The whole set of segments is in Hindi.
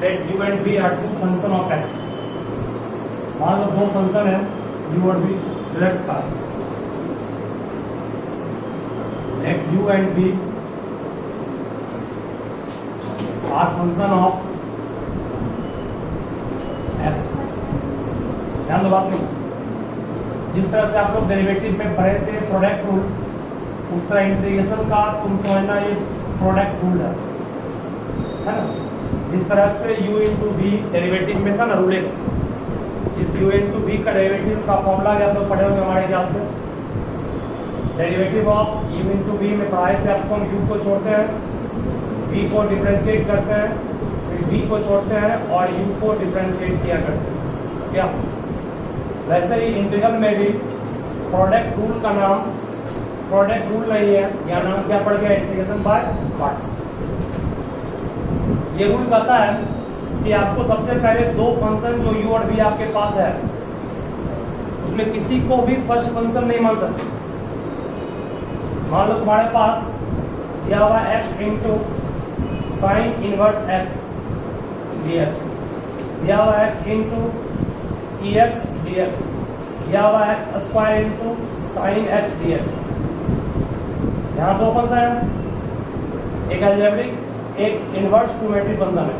Late u and v are two function of x। मान लो दो फंक्शन है u और v, लेट्स का late u and v are function of x। ध्यान दो बात में, जिस तरह से आप लोग डेरिवेटिव में पढ़े थे प्रोडक्ट रूल, उस तरह इंटीग्रेशन का तुम समझना ये प्रोडक्ट रूल है ना। जिस तरह से u इंटू वी डेरिवेटिव में था ना रूल, इस u इंटू वी का डेरिवेटिव का फॉर्मूला क्या आप लोग पढ़े होंगे हमारे ख्याल से। Derivative of u into V में पढ़ाए थे आपको, हम u को छोड़ते हैं, v को डिफरेंशिएट करते हैं, फिर v को छोड़ते हैं और u को डिफरेंशिएट किया करते हैं क्या। वैसे ही इंटीग्रल में भी प्रोडक्ट रूल का नाम प्रोडक्ट रूल नहीं है, यह नाम क्या पड़ गया, इंटीग्रेशन बाय पार्ट्स। ये रूल कहता है कि आपको सबसे पहले दो फंक्शन जो u और v आपके पास है, उसमें किसी को भी फर्स्ट फंक्शन नहीं मान सकते। मान लो तुम्हारे पास दिया हुआ x into sine inverse x dx, दिया हुआ x इंटू ex dx, दिया हुआ x square into sine x dx। यहाँ दो फंक्शन है, एक अलजेब्रिक एक इनवर्स ट्रिग्नोमेट्रिक फंक्शन है।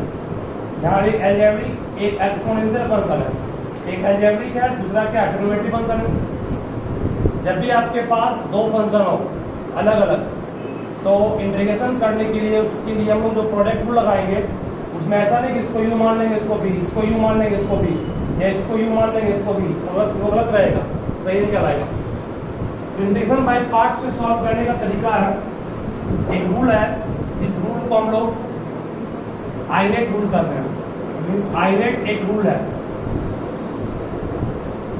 यहाँ एक अलजेब्रिक एक एक्सपोनेंशियल फंक्शन है, एक अलजेब्रिक है दूसरा क्या ट्रिग्नोमेट्रिक फंक्शन है। जब भी आपके पास दो फंक्शन हो अलग अलग, तो इंटीग्रेशन करने के लिए उसके लिए हम लोग जो प्रोडक्ट रूल लगाएंगे, उसमें ऐसा नहीं कि इसको u मान लेंगे इसको v, इसको u मान लेंगे इसको v, या इसको u मान लेंगे इसको v, वो गलत रहेगा, सही नहीं कहलाएगा। इंटीग्रेशन बाय पार्ट्स को सॉल्व करने का तरीका है, एक रूल है, इस रूल को हम लोग आइलेट रूल कहते हैं। मीन्स आइलेट एक रूल है,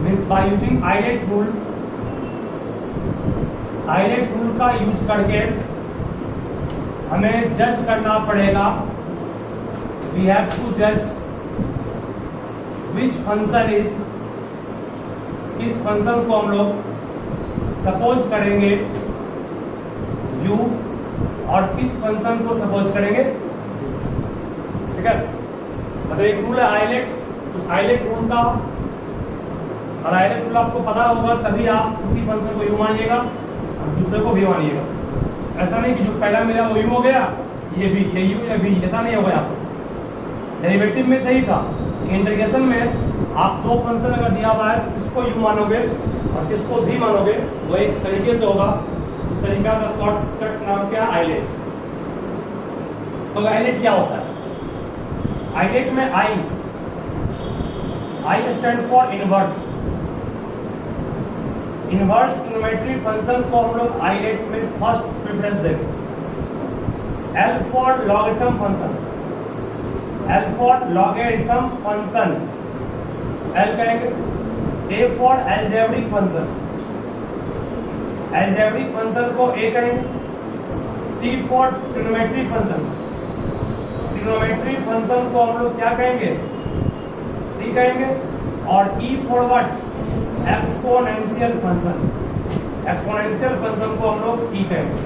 means by using ILATE rule, ILATE rule का यूज करके हमें जज करना पड़ेगा, वी हैव टू जज विच फंक्शन इज, किस फंक्शन को हम लोग सपोज करेंगे u और किस फंक्शन को सपोज करेंगे, ठीक है। मतलब एक रूल है आइलेट, उस आइलेट रूल का, और आइलेट रूल आपको पता होगा तभी आप किसी फंक्शन को u मानिएगा और दूसरे को v मानिएगा। ऐसा नहीं कि जो पहला मिला वो u हो गया, ये v, ये u या v, ऐसा नहीं हो गया। डेरिवेटिव में सही था, इंटीग्रेशन में आप दो फंक्शन अगर दिया हुआ है, किसको u मानोगे और किसको v मानोगे, वो एक तरीके से होगा। उस तरीका का शॉर्टकट नाम क्या, आइलेट। तो आइलेट क्या होता है, आइलेट में I stands for inverse. Inverse trigonometric function को हम लोग आइलेट में फर्स्ट प्रेफरेंस देंगे। L for logarithm function, L for logarithm function L कहेंगे। A for algebraic function, algebraic function को A कहेंगे। T for trigonometric function, trigonometric function को हम लोग क्या कहेंगे, T कहेंगे। और E for what, exponential function, exponential function को हम लोग E कहेंगे।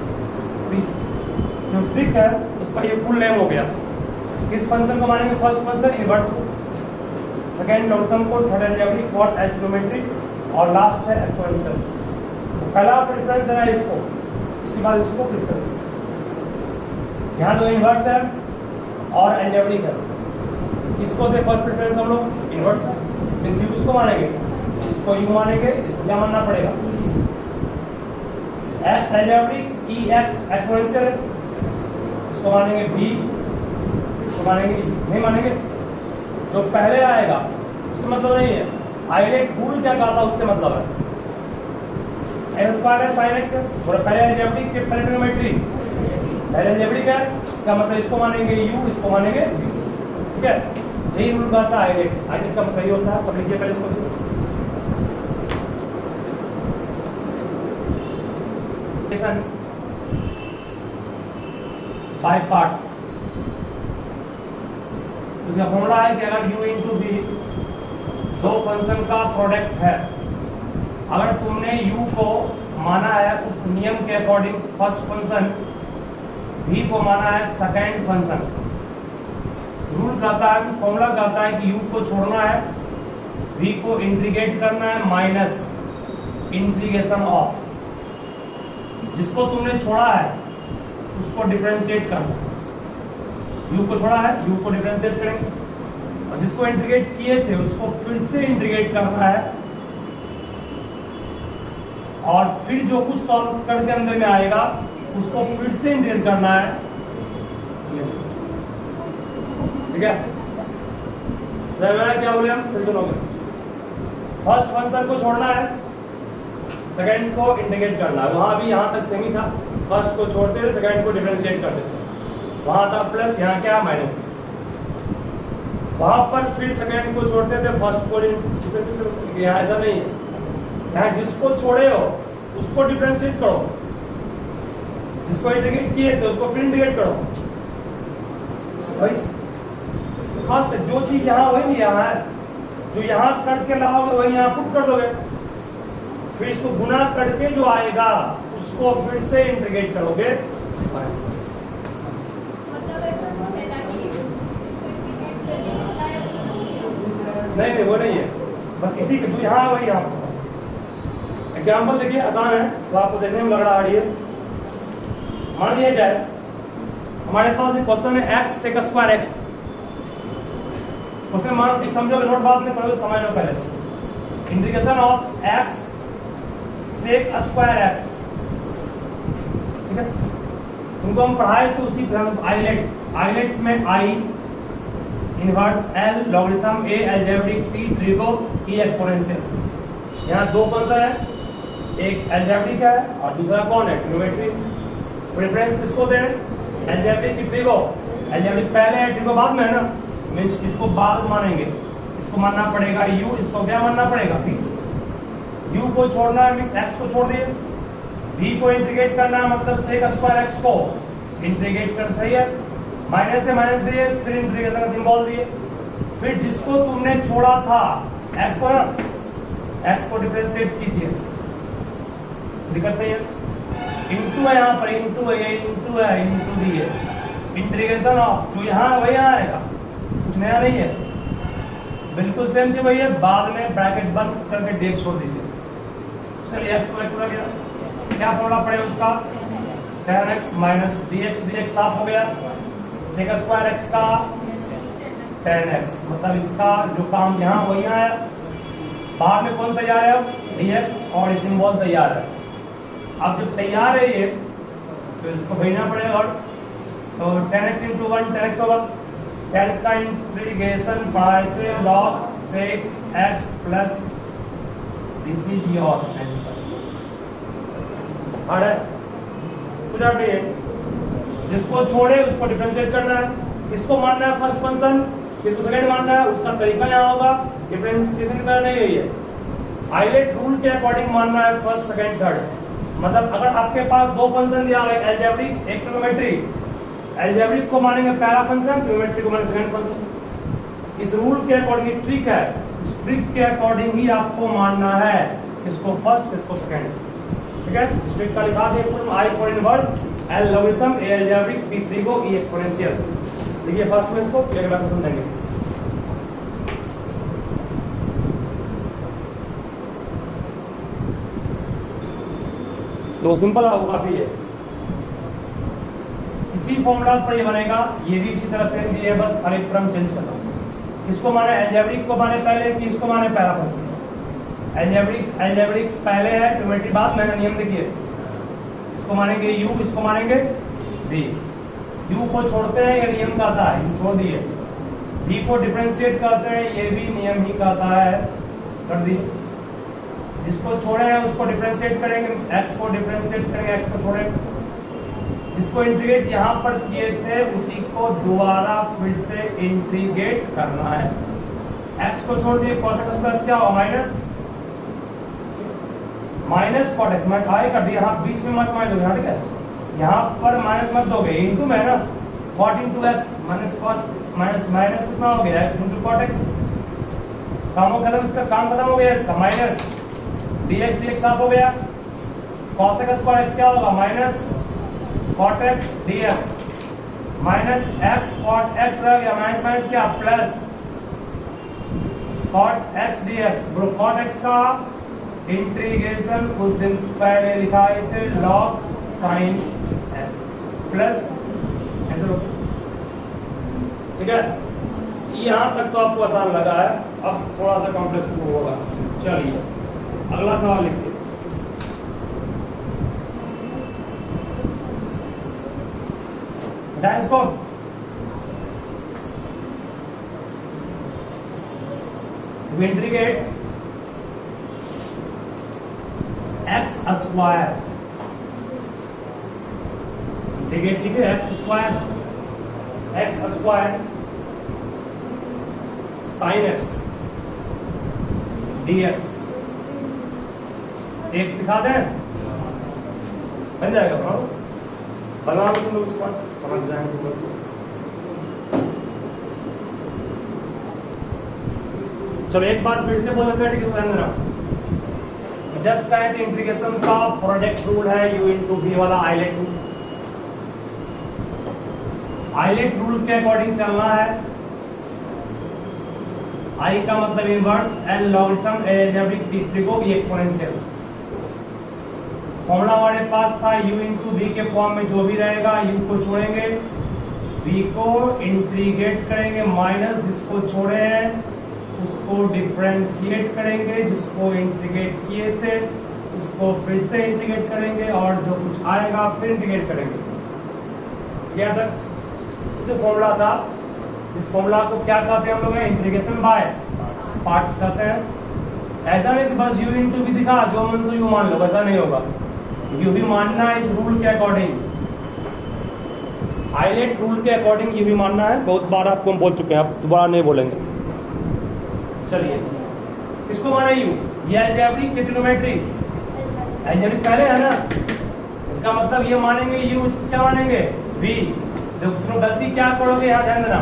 जो ट्रिक है उसका ये फुल नेम हो गया। किस फंक्शन को मानेंगे, फर्स्ट फंक्शन इनवर्स को, सेकेंड लॉगरिथम को, थर्ड अलजेब्रिक, फोर्थ ट्रिग्नोमेट्रिक और लास्ट है एक्सपोनेंशियल। तो पहला प्रेफरेंस देना है इसको, इसके बाद इसको डिस्कस। यहाँ तो इनवर्स है और अलजेब्रिक है, इसको दे फर्स्ट प्रेफरेंस हम लोग इनवर्स है, इसको मानेंगे, इसको यू मानेंगे, इसको क्या मानना पड़ेगा, एक्स अलजेब्रिक, ई एक्स एक्सपोनेंशियल है, इसको मानेंगे बी, इसको मानेंगे नहीं मानेंगे। जो पहले आएगा उससे मतलब नहीं है, आइलेट रूल क्या कहा था उससे मतलब है। एक्स स्क्वायर है साइन एक्स है, थोड़ा पहले अलजेब्रिक के पहले ट्रिग्नोमेट्री, पहले अलजेब्रिक है, इसका मतलब इसको मानेंगे यू, इसको मानेंगे बी, ठीक है। यही रूल कहा था आइलेट। आइलेट का मतलब ये होता है, सब लिखिए पहले इसको, बाय पार्ट्स। तो फॉर्मूला है कि अगर u इंटू v दो फंक्शन का प्रोडक्ट है, अगर तुमने u को माना है उस नियम के अकॉर्डिंग फर्स्ट फंक्शन, v को माना है सेकेंड फंक्शन, रूल कहता है, फॉर्मूला कहता है कि u को छोड़ना है, v को इंटीग्रेट करना है माइनस इंटीग्रेशन ऑफ, जिसको तुमने छोड़ा है उसको डिफरेंशिएट करना। u को छोड़ा है, u को डिफरेंशिएट करेंगे, और जिसको इंटीग्रेट किए थे उसको फिर से इंटीग्रेट करना है, और फिर जो कुछ सॉल्व करके अंदर में आएगा उसको फिर से इंटीग्रेट करना है। ठीक है, समय क्या बोले हम, फिर सुनोगे। फर्स्ट फंक्शन को छोड़ना है, सेकंड को इंटीग्रेट करना है। वहां भी यहां तक सेम ही था, फर्स्ट को छोड़ते थे, सेकंड को डिफरेंशिएट करते थे। वहां था प्लस, यहाँ क्या माइनस। वहां पर फिर सेकंड को छोड़ते थे, फर्स्ट को डिफरेंशिएट। यहाँ ऐसा नहीं है, यहाँ जिसको छोड़े हो उसको डिफरेंशिएट करो, जिसको इंटीग्रेट किए थे उसको फिर इंटीग्रेट करो। खास कर जो चीज यहाँ वही नहीं यहाँ है, जो यहाँ करके लाओगे वही यहाँ पुट कर दोगे, फिर इसको गुना करके जो आएगा उसको फिर से इंटीग्रेट करोगे। नहीं वो नहीं है, बस इसी का जो यहाँ वही यहाँ। एग्जाम्पल देखिए, आसान है तो आपको देखने में लग रहा है। मान लिया जाए हमारे पास एक क्वेश्चन है x sec square x। Question मान समझोगे, नोट बाद में करोगे, समझ लो पहले। Integration of x sec square x, ठीक है। उनको हम पढ़ाए तो उसी आइलेट में i inverse l logarithm a algebraic p trigo e exponential. यहाँ दो फंक्शन है, एक अलजेब्रिक है और दूसरा कौन है, ट्रिग्नोमेट्री। प्रेफरेंस किसको दें, अलजेब्रिक की ट्रिगो। अलजेब्रिक पहले है, ट्रिगो बाद में है ना, मींस इसको बाद मानेंगे। इसको मानना पड़ेगा u, इसको क्या मानना पड़ेगा v। u को छोड़ना है मींस x को छोड़ दिए, v को इंटीग्रेट करना है मतलब सेक स्क्वायर x को इंटीग्रेट कर सही है, माइनस से माइनस दिए, फिर इंटीग्रेशन का सिंबल दिए, फिर जिसको तुमने छोड़ा था x को ना, x को डिफरेंशिएट कीजिए, दिक्कत नहीं है। इंटू है यहाँ पर, इंटू है, ये इंटू है, इंटू दिए, इंटीग्रेशन ऑफ, जो यहाँ वही यहाँ आएगा, कुछ नया नहीं है, बिल्कुल सेम चीज वही है। बाद में ब्रैकेट बंद करके dx छोड़ दीजिए। चलिए x को x हो गया, क्या फॉर्मूला पड़ेगा उसका, tan x माइनस dx साफ हो गया, सेक स्क्वायर x का tan x, मतलब इसका जो काम यहाँ वही आया। बाहर में कौन तैयार है, अब dx और ये सिंबल तैयार है। अब जब तैयार है ये तो इसको भेजना पड़ेगा, और तो tan x into 1 tan x होगा। tan का integration by log sec x plus this is your answer. है कुछ नहीं है, जिसको छोड़े उसको डिफरेंशिएट करना है, इसको मानना है फर्स्ट फंक्शन, इसको सेकंड मानना है, उसका तरीका यहाँ होगा डिफरेंशिएशन की तरह नहीं है, आइलेट रूल के अकॉर्डिंग मानना है फर्स्ट सेकंड थर्ड। मतलब अगर आपके पास दो फंक्शन दिया हुआ है, अलजेब्रिक एक ट्रिग्नोमेट्री, अलजेब्रिक को मानेंगे पहला फंक्शन, ट्रिग्नोमेट्री को मानेंगे सेकंड फंक्शन। इस रूल के अकॉर्डिंग ट्रिक है, इस ट्रिक के अकॉर्डिंग ही आपको मानना है इसको फर्स्ट इसको सेकंड, ठीक है। इस ट्रिक का लिखा दिया form i for inverse l logarithm a algebraic p trigo e exponential. देखिए फर्स्ट में इसको फिर अगला क्वेश्चन देंगे। तो सिंपल है, काफी है, इसी फॉर्मूला पर ये बनेगा, ये भी इसी तरह से दिए है, बस खाली क्रम चेंज करना। इसको माने अलजेब्रिक को माने पहले कि इसको माने पहला फंक्शन। अलजेब्रिक पहले है, ट्रिग्नोमेट्री बाद में, नियम देखिए, इसको मानेंगे u, इसको मानेंगे v। u को छोड़ते हैं, ये नियम कहता है u छोड़ दिए, v को डिफरेंशिएट करते हैं, ये भी नियम ही कहता है, कर दिए। जिसको छोड़े हैं उसको डिफरेंशिएट करेंगे, x को डिफरेंशिएट करेंगे, x को छोड़ेंगे। जिसको इंटीग्रेट यहाँ पर किए थे उसी को दोबारा फिर से इंटीग्रेट करना है। x को छोड़ दिए, cos x प्लस क्या होगा माइनस cot x, मैं ट्राई कर दिया, यहाँ बीच में मत माइनस दोगे, ठीक है, यहाँ पर माइनस मत दोगे, इंटू में ना, cot into x minus cos minus कितना हो गया, x इंटू cot x। काम खत्म, इसका काम खत्म हो गया, इसका माइनस dx साफ हो गया, cos x स्क्वायर x क्या होगा minus cot x dx minus X cot X रह गया, माइनस माइनस क्या plus cot X D X. Cot X का इंटीग्रेशन कुछ दिन पहले लिखा थे लॉग साइन एक्स प्लस, ठीक है। यहां तक तो आपको आसान लगा है, अब थोड़ा सा कॉम्प्लेक्स होगा। चलिए अगला सवाल लिखिए। इसको इंटीग्रेट एक्स स्क्वायर, इंटीग्रेट लिखे x square sine x D x दिखा दें, बन जाएगा। बना तुम लोग उसको समझ जाएंगे। चलो एक बार फिर से बोल देते हैं, ठीक है। जस्ट कहे थे इंटीग्रेशन का प्रोडक्ट रूल है u इंटू वी वाला आइलेट रूल। आइलेट रूल के अकॉर्डिंग चलना है। आई का मतलब inverse, L long term, algebraic, T को एक्सपोनेंशियल। फॉर्मूला हमारे पास था u इंटू वी के फॉर्म में जो भी रहेगा u को छोड़ेंगे, v को इंटीग्रेट करेंगे, माइनस जिसको छोड़े हैं उसको डिफरेंशिएट करेंगे, जिसको इंटीग्रेट किए थे उसको फिर से इंटीग्रेट करेंगे और जो कुछ आएगा फिर इंटीग्रेट करेंगे। क्या था जो फॉर्मूला था, इस फॉर्मूला को क्या कहते हैं हम लोग, इंटीग्रेशन बाय पार्ट्स कहते हैं। ऐसा नहीं कि बस u इंटू वी दिखा जो मन से u मान लो, ऐसा नहीं होगा। यू भी मानना है इस रूल के अकॉर्डिंग, आइलेट रूल के अकॉर्डिंग यू भी मानना है। बहुत बार आपको हम बोल चुके हैं, आप दोबारा नहीं बोलेंगे। चलिए किसको माने यू, ये अलजेब्रिक के ट्रिग्नोमेट्री, अलजेब्रिक पहले है ना, इसका मतलब ये मानेंगे यू, इसको क्या मानेंगे वी। देखो गलती क्या करोगे यहाँ ध्यान देना,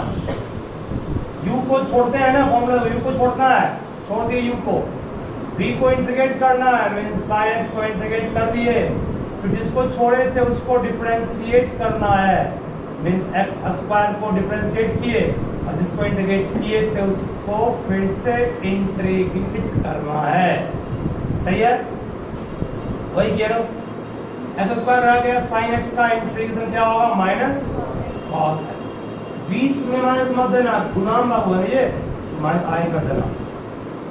यू को छोड़ते हैं ना फॉर्मूला, यू को छोड़ना है, छोड़ दिए यू को, v को इंटीग्रेट करना है, मींस sin x को इंटीग्रेट कर दिए, फिर जिसको छोड़े थे उसको डिफरेंशिएट करना है, मींस x स्क्वायर को डिफरेंशिएट किए और जिसको इंटीग्रेट किए थे उसको फिर से इंटीग्रेट करना है। सही है, वही कह रहा हूं। x स्क्वायर रह गया, sin x का इंटीग्रेशन क्या होगा माइनस cos x, बीच में माइनस मत देना, गुणाम बाबू है ये, माइनस आई कर देना,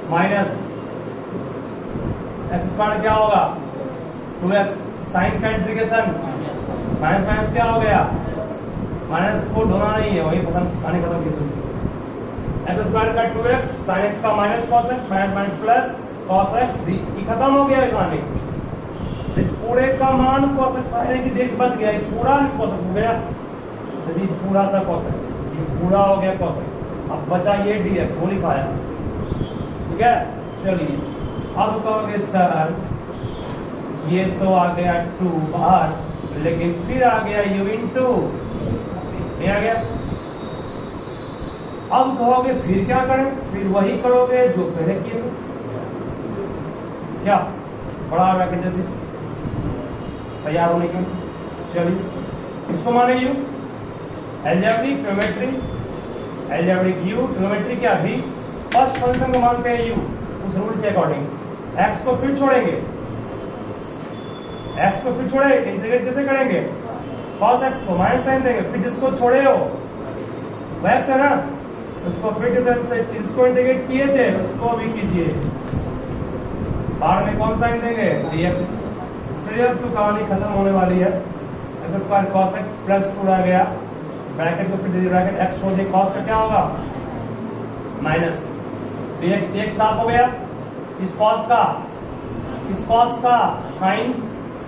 माइनस एक्स स्क्वायर क्या होगा 2x, साइन का इंटीग्रेशन माइनस माइनस क्या हो गया, माइनस को ढोना नहीं है, वही खत्म की दूसरी। एक्स स्क्वायर का 2x, साइन x का minus cos x, minus minus plus cos x, ये खत्म हो गया कहानी। इस पूरे का मान cos x आया कि x बच गया, ये पूरा cos x हो गया, ये पूरा था cos x, ये पूरा हो गया cos x, अब बचा ये dx, वो लिखा है, ठीक है। चलिए अब कहोगे सर ये तो आ गया 2 बार, लेकिन फिर आ गया u इंटू, नहीं आ गया। अब कहोगे फिर क्या करें, फिर वही करोगे जो पहले किए थे, क्या बड़ा ब्रैकेट दे दीजिए तैयार होने के। चलिए इसको माने u, algebraic trigonometry, algebraic u, trigonometry क्या भी, फर्स्ट फंक्शन को मानते हैं u उस रूल के अकॉर्डिंग। x को फिर छोड़ेंगे, x को फिर छोड़े इंटीग्रेट कैसे करेंगे, cos x को माइनस साइन देंगे, फिर जिसको छोड़े हो वो x है ना, उसको फिर डिफरेंशिएट, जिसको इंटीग्रेट किए थे उसको भी कीजिए, बाहर में कौन साइन देंगे dx। चलिए अब तो कहानी खत्म होने वाली है। x square cos x plus 2 रह गया, ब्रैकेट को फिर दे ब्रैकेट x छोड़ दिए, cos का क्या होगा माइनस dx साफ हो गया, इस cos का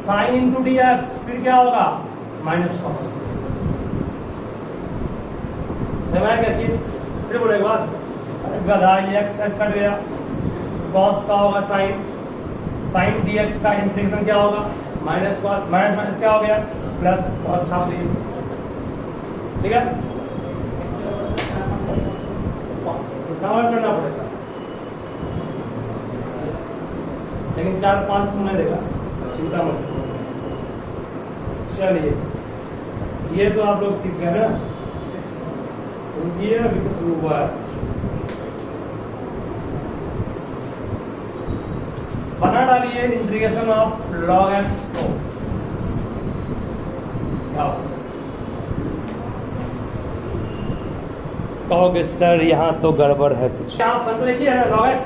sin इंटू dx, फिर क्या होगा माइनस cos। समझ गया, फिर बोलेगा गधा ये x कट गया, cos का होगा sin dx का इंटीग्रेशन क्या होगा माइनस cos, माइनस माइनस क्या हो गया प्लस cos छाप दिए, ठीक है। कवर करना पड़ेगा, लेकिन 4-5 तो नहीं देगा, चिंता मत। चलिए ये तो आप लोग सीख गए ना। ये अभी तो शुरू हुआ है। बना डालिए इंटीग्रेशन ऑफ log x को। क्या कहोगे सर यहाँ तो गड़बड़ है कुछ। यहाँ फंक्शन लिखिए है ना log x,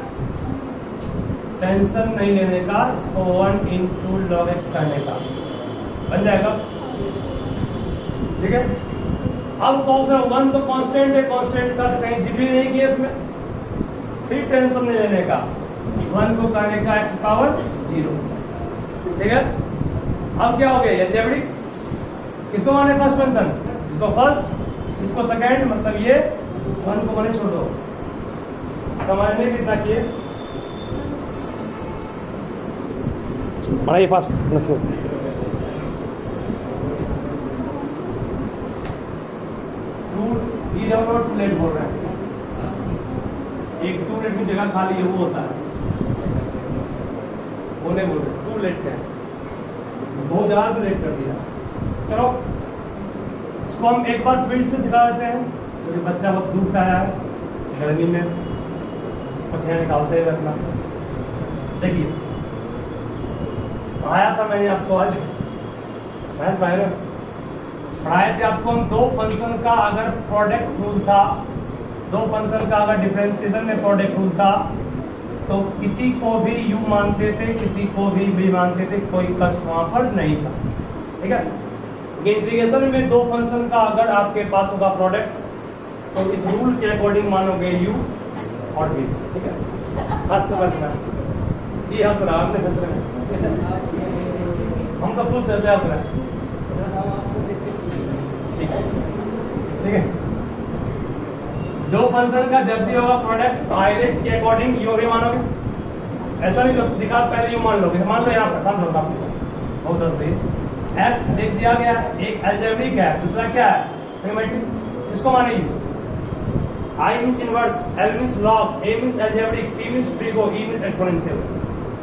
टेंशन नहीं लेने का, इसको 1 into log x करने का बन जाएगा। ठीक है, अब कौन सा 1 तो कांस्टेंट है, कांस्टेंट का तो कहीं जिबी नहीं किया इसमें, फिर टेंशन नहीं लेने का, 1 को करने का x पावर 0। ठीक है, अब क्या हो गया एल्जेब्रिक, किसको माने फर्स्ट फंक्शन, इसको फर्स्ट, इसको सेकंड, मतलब ये 1 को माने छोड़ो, समझने की इतना किए बढ़ाइए फास्ट। टू लेट बोल रहे हैं, एक टू लेट की जगह खाली है वो होता है, वो नहीं बोल रहे टू लेट है, बहुत ज्यादा तो लेट कर दिया। चलो इसको हम एक बार फिर से सिखा देते हैं, क्योंकि बच्चा बहुत दूर से आया है, गर्मी में पसीना निकालते हुए अपना। देखिए पढ़ाया था मैंने आपको आज, पढ़ाए थे आपको हम दो फंक्शन का अगर प्रोडक्ट रूल था, दो फंक्शन का अगर डिफरेंशिएशन में प्रोडक्ट रूल था तो किसी को भी u मानते थे, किसी को भी v मानते थे, कोई कष्ट वहां पर नहीं था। ठीक है, इंटीग्रेशन में दो फंक्शन का अगर आपके पास होगा प्रोडक्ट तो इस रूल के अकॉर्डिंग मानोगे u और v। ठीक है, हंस ये हंस रहा, हमने हंस रहे, हम तो खुश रहते हंस रहे। ठीक है, दो फंक्शन का जब भी होगा प्रोडक्ट डायरेक्ट के अकॉर्डिंग यू ही मानोगे, ऐसा नहीं जो दिखा पहले यू मान लोगे, मान लो यहाँ पर समझ लो बहुत दस दिन एक्स देख दिया गया, एक अलजेब्रिक है, दूसरा क्या है ट्रिग्नोमेट्रिक, इसको माने you. I means inverse, L means log, A means algebraic, T means trigo, E means exponential.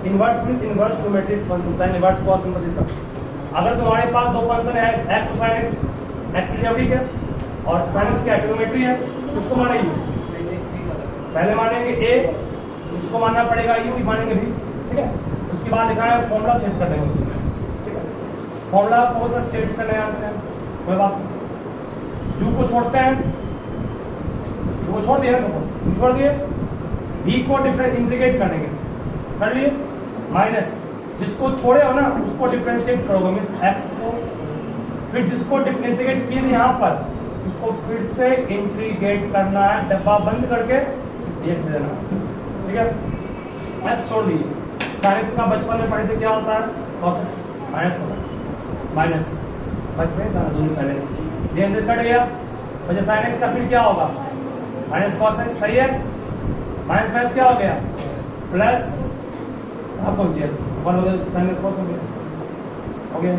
Inverse means inverse trigonometric function, sine inverse cos inverse system. अगर तुम्हारे पास दो फंक्शन है एक्स और साइन एक्स, एक्स अलजेब्रिक है और साइन एक्स क्या ट्रिग्नोमेट्री है, उसको माने यू, पहले मानेंगे ए, इसको मानना पड़ेगा यू, मानेंगे भी। ठीक है, उसके बाद लिखा है फॉर्मूला सेट कर देंगे उसको। ठीक है, फॉर्मूला को सर सेट करने आते हैं, कोई बात यू को छोड़ते हैं, यू को छोड़ दिया ना, यू छोड़ दिए, v को डिफरेंट इंटीग्रेट करेंगे, कर लिए, माइनस जिसको छोड़े हो ना उसको डिफरेंशिएट करोगे, मींस x को, फिर जिसको डिफरेंशिएट किए यहाँ पर उसको फिर से इंटीग्रेट करना है, डब्बा बंद करके एक दे देना। ठीक है, x छोड़ दिए, साइन एक्स का बचपन में पढ़े थे क्या होता है, cos x minus cos x, minus बचपन था दोनों पहले ये कट गया, वजह साइन एक्स का फिर क्या होगा माइनस cos x, सही है, माइनस माइनस क्या हो गया प्लस, आप पहुंचिए वन हो गया, साइन एक्स cos हो गया,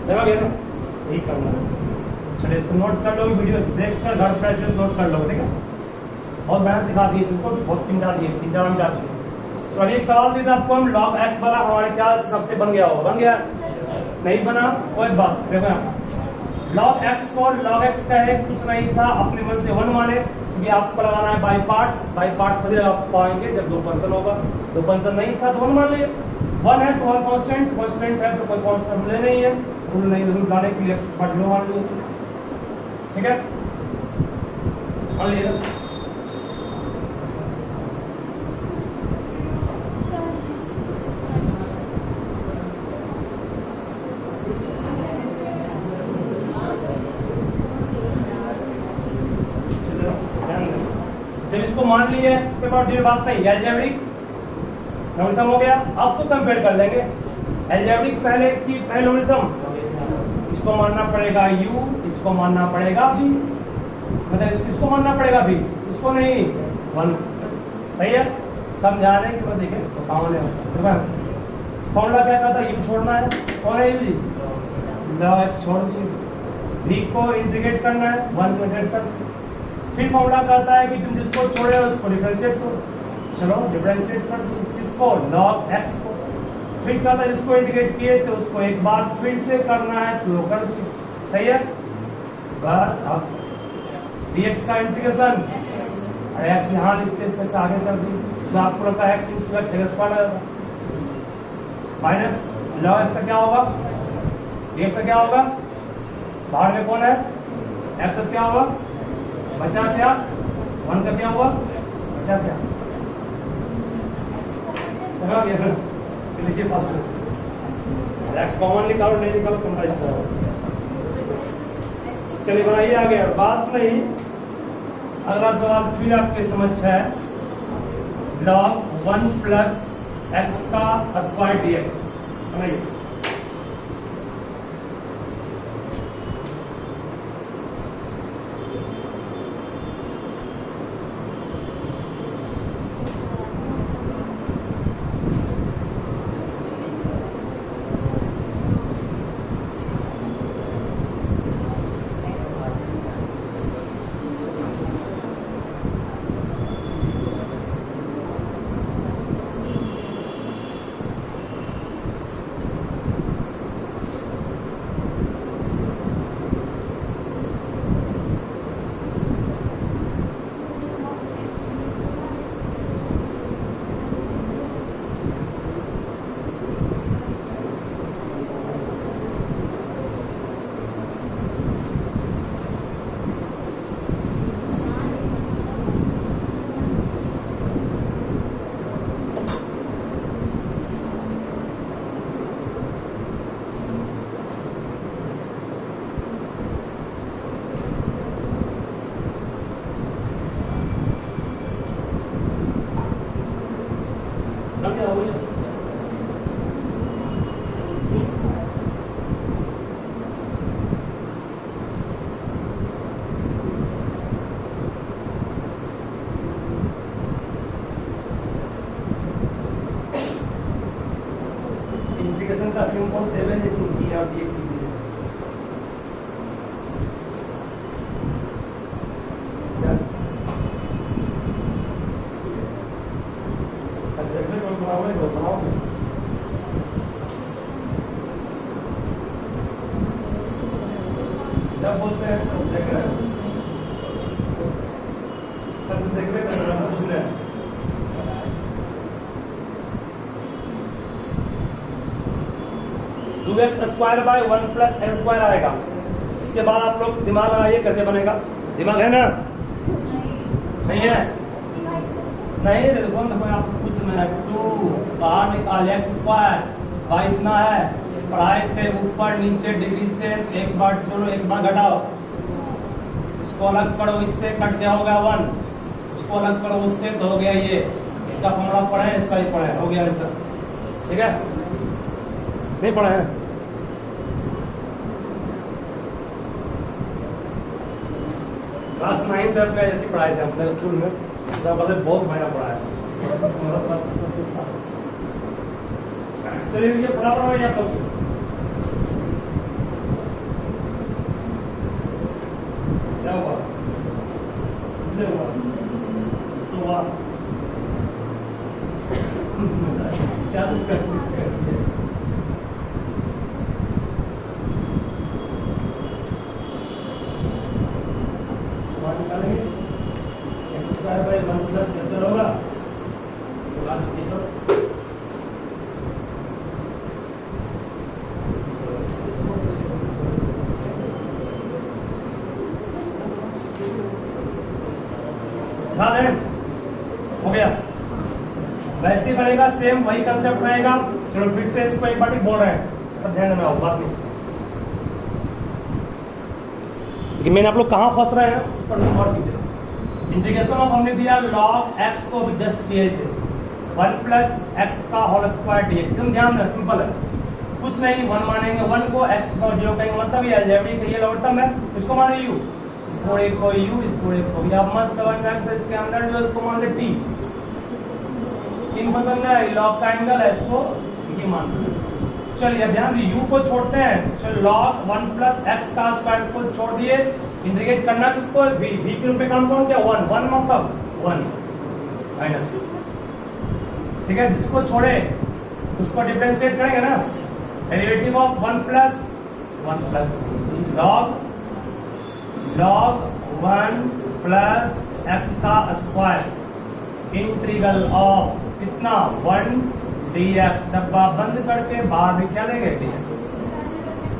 लगा गया ना, यही करना है। चलिए इसको नोट कर लो, वीडियो देखकर घर पर अच्छे से नोट कर लो। ठीक है, और मैंने दिखा दी इसको बहुत पिंडा दिए, 3-4 मिनट दिए। तो अभी एक सवाल दिया था आपको हम, log x वाला हमारे ख्याल से सबसे बन गया होगा, बन गया नहीं बना कोई बात, देखो log x को log x का है कुछ नहीं था, अपने मन से 1 माने, क्योंकि आपको लगाना है बाई पार्ट्स, बाई पार्ट्स तभी आप पाएंगे जब दो फंक्शन होगा, दो फंक्शन नहीं था तो 1 मान लिए, 1 है तो 1 कांस्टेंट, कांस्टेंट है तो कोई कांस्टेंट ले नहीं है, रूल नहीं, रूल लाने के लिए x पार्ट लो मान लो। ठीक है, मान लिया, जब इसको मान लिए इसके बाद जो बात नहीं, अलजेब्रिक लॉगरिथम हो गया। अब तो कंपेयर कर लेंगे, अलजेब्रिक पहले की पहले लॉगरिथम, इसको मानना पड़ेगा u, इसको मानना पड़ेगा v, मतलब इसको मानना पड़ेगा v, इसको नहीं 1। सही है, समझाने के बाद देखें तो फॉर्मूला क्या कहता है, u छोड़ना है, कौन है u जी, log छोड़ दिए, v को इंटीग्रेट करना है, 1 को इंटीग्रेट कर, फिर फॉर्मूला कहता है कि तुम जिसको छोड़े उसको डिफरेंशिएट करो, चलो डिफरेंशिएट कर दो इसको log x को, फिर कहता है जिसको इंटीग्रेट किए तो उसको एक बार फिर से करना है तो कर दिए। सही है, बस अब dx का इंटीग्रेशन, अरे x यहाँ लिखते हैं, सच आगे कर दी तो आपको लगता है x प्लस x स्क्वायर आएगा माइनस log x का क्या होगा, dx का क्या होगा, बाहर में कौन है x क्या होगा, बचा क्या, 1 का क्या हुआ, बचा क्या, समझ गया ना। चलिए बात x कॉमन निकालो, नहीं निकालो तुम्हारा इच्छा हो। चलिए बनाइए आगे, बात नहीं। अगला सवाल फिर आपके समझ है, log 1 प्लस x का स्क्वायर dx बनाइए। इंटीग्रेशन का सिंबल देवे नहीं तुम की और dx लिख दीजिए। जब बोलते हैं सब देख रहे हैं, सब देख रहे हैं, सुन रहे हैं। Two X square by 1 plus X square आएगा। इसके बाद आप लोग दिमाग लगाइए कैसे बनेगा, दिमाग है ना, नहीं है, नहीं देखो आपको कुछ नहीं, 2 बाहर निकाल एक्स स्क्वायर बाई इतना है, पढ़ाए थे ऊपर नीचे डिग्री से, एक बार जोड़ो एक बार घटाओ, इसको अलग करो, इससे कट गया हो गया 1, उसको अलग करो उससे तो हो गया ये, इसका फॉर्मूला पढ़े, इसका ही पढ़े, हो गया आंसर। ठीक है, नहीं पढ़ा है, क्लास 9 तक का ऐसे पढ़ाए थे अपने स्कूल में, सब बहुत महीना पढ़ा है। चलिए ये पढ़ा या तो क्या हुआ, तो हुआ क्या निकालेंगे, x स्क्वायर बाई 1 प्लस कितना होगा, इसके बाद लिखो हो गया, वैसे ही बनेगा, सेम वही कंसेप्ट रहेगा। चलो फिर से इसको एक बार बोल रहे हैं, सब ध्यान में आओ, बात नहीं, लेकिन मैंने आप लोग कहाँ फंस रहे हैं उस पर गौर कीजिए। इंटीग्रेशन ऑफ हमने दिया log x को जस्ट किए थे 1 प्लस एक्स का होल स्क्वायर dx, एकदम ध्यान रहे, सिंपल है, कुछ नहीं, 1 मानेंगे 1 को, x को 0 कहेंगे, मतलब ये अलजेब्रिक है, ये लॉगरिथम है, इसको माने u, इसको एक को u, इसको एक को, आप मस्त समझ जाए तो इसके अंदर जो इसको मान ले t, 3 पसंद है, log का एंगल है, इसको ये मान लो। चलिए अब ध्यान दीजिए, u को छोड़ते हैं, चलो log 1 प्लस एक्स का स्क्वायर को छोड़ दिए, इंटीग्रेट करना किसको, v के रूप में काम कौन क्या, 1 मतलब 1 माइनस, ठीक है, जिसको छोड़े उसको डिफरेंशिएट करेंगे ना, derivative of 1 plus log 1 plus x का स्क्वायर इंटीग्रल ऑफ कितना 1 dx, डब्बा बंद करके बाहर में क्या लेंगे dx।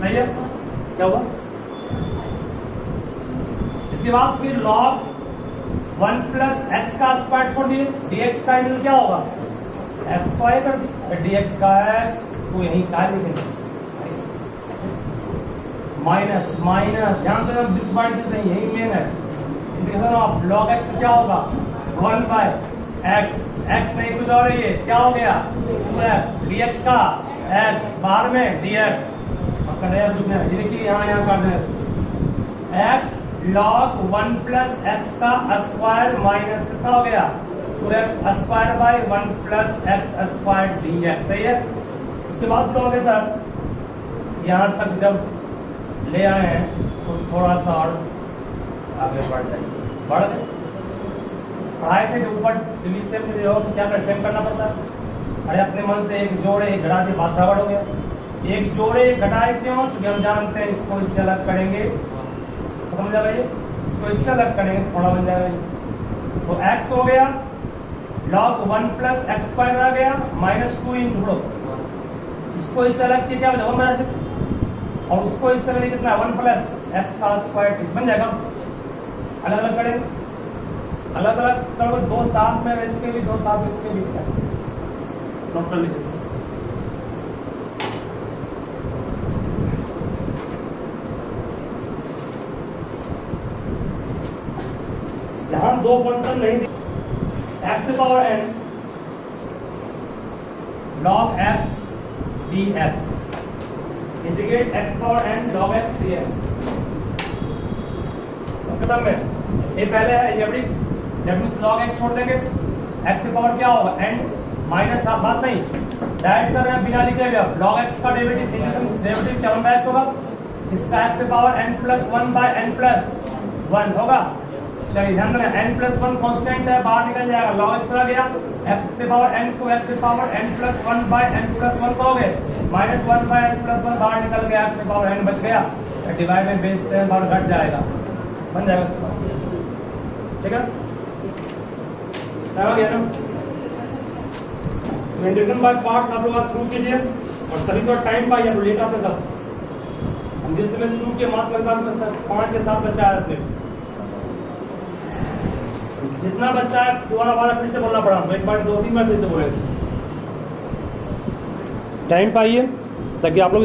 सही है, क्या हुआ? इसके बाद फिर log 1 प्लस एक्स का स्क्वायर छोड़ दिए, dx का इंटीग्रल क्या होगा एक्स स्क्वायर कर दिए, dx का एक्स, इसको यही क्या लिखेंगे माइनस माइनस, ध्यान दो सही, यही मेन है। इंटीग्रेशन ऑफ log x क्या होगा 1 बाय x, x नहीं कुछ और है, ये क्या हो गया 2x, dx का x बाहर में dx, अब कर रहे कुछ नहीं, ये देखिए यहाँ कर दें x log 1 प्लस x का स्क्वायर माइनस कितना हो गया 2x square by 1 plus x square dx। सही है। इसके बाद क्या हो गया सर, यहाँ तक जब ले आए हैं तो थोड़ा सा और आगे बढ़ गए, पढ़ाए थे कि ऊपर डिलीशन में जो क्या कर सेम करना पड़ता है। अरे अपने मन से एक जोड़े एक घटा दिए, बात बराबर हो गया। एक जोड़े एक घटाए क्यों, क्योंकि हम जानते हैं इसको इससे अलग करेंगे खत्म हो जाएगा, ये इसको इससे अलग करेंगे थोड़ा बन जाएगा ये। तो x हो गया log 1 प्लस एक्स स्क्वायर आ गया माइनस 2 इंटू, इसको इससे अलग किया क्या बचा 1 बचा से, और उसको इससे अलग कितना 1 प्लस एक्स का स्क्वायर बन जाएगा। अलग अलग करेंगे, अलग अलग करोगे, दो साथ में इसके भी दो साथ में इसके भी, नोट कर लीजिए। जहां दो फंक्शन नहीं दी, एक्स की power n log x dx, integrate x power n log x dx, खत्म है। ये पहले है ये log x छोड़ देंगे, x की पावर क्या होगा n माइनस, बात नहीं डायरेक्ट कर रहे हैं बिना लिखे हुए। log x का डेरिवेटिव क्या 1 बाय x होगा, इसका x की power n plus 1 by n plus 1 होगा। चलिए ध्यान देना n प्लस 1 कांस्टेंट है, बाहर निकल जाएगा, log x रह गया, x की पावर n को x की power n plus 1 by n plus 1 कहोगे, माइनस 1 बाय n प्लस 1 बाहर निकल गया, x की पावर n बच गया, डिवाइड में बेस से बाहर घट जाएगा, बन जाएगा इसके पास। ठीक है, समझ गया ना। इंटीग्रेशन बाय पार्ट्स आप लोग शुरू कीजिए, और सभी थोड़ा टाइम पाइए, आप लेट आते सब। हम जिस समय शुरू किए मात्र 5 से 7 बच्चा आए थे, जितना बच्चा है दोबारा फिर से बोलना पड़ा, एक बार 2-3 बार फिर से बोले, टाइम पाइए ताकि आप लोग